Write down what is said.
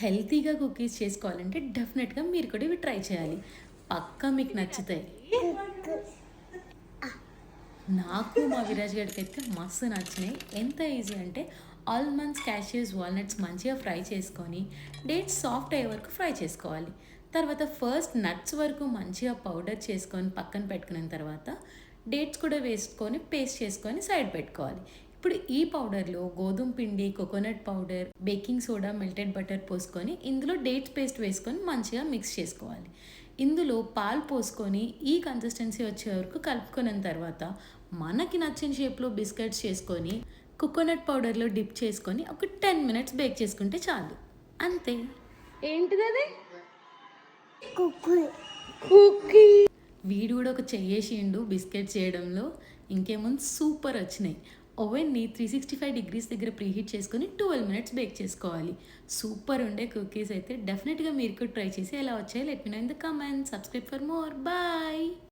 హెల్తీగా కుకీస్ చేసుకోవాలంటే డెఫినెట్‌గా మీరు కూడా ఇవి ట్రై చేయాలి. పక్కా మీకు నచ్చుతాయి. నాకు మా విరాజ్ గాడికైతే మస్తు నచ్చినాయి. ఎంత ఈజీ అంటే ఆల్మండ్స్, క్యాషియస్, వాల్‌నట్స్ మంచిగా ఫ్రై చేసుకొని, డేట్స్ సాఫ్ట్ అయ్యే వరకు ఫ్రై చేసుకోవాలి. తర్వాత ఫస్ట్ నట్స్ వరకు మంచిగా పౌడర్ చేసుకొని పక్కన పెట్టుకున్న తర్వాత, డేట్స్ కూడా వేసుకొని పేస్ట్ చేసుకొని సైడ్ పెట్టుకోవాలి. ఇప్పుడు ఈ పౌడర్‌లో గోధుమ పిండి, coconut powder, baking soda, melted butter పోసుకొని, ఇందులో డేట్స్ పేస్ట్ వేసుకొని మంచిగా మిక్స్ చేసుకోవాలి. ఇందులో పాలు పోసుకొని ఈ కన్సిస్టెన్సీ వచ్చే వరకు కలుపుకున్న తర్వాత మనకి నచ్చిన షేప్‌లో బిస్కెట్స్ చేసుకొని, కోకోనట్ పౌడర్‌లో డిప్ చేసుకొని ఒక 10 మినిట్స్ బేక్ చేసుకుంటే చాలు. అంతే. ఏంటిదది? కుక్కులు కుకీ. వీడు కూడా ఒక చెయ్యేసిండు బిస్కెట్స్ చేయడంలో. ఇంకేముంది సూపర్ వచ్చినాయి. ఓవెన్‌ని 365 డిగ్రీస్ దగ్గర ప్రీహీట్ చేసుకొని 12 మినిట్స్ బేక్ చేసుకోవాలి. సూపర్ ఉండే కుకీస్ అయితే డెఫినిట్‌గా మీరు కూడా ట్రై చేసి ఎలా వచ్చాయో let me know in the comments. Subscribe for more. Bye.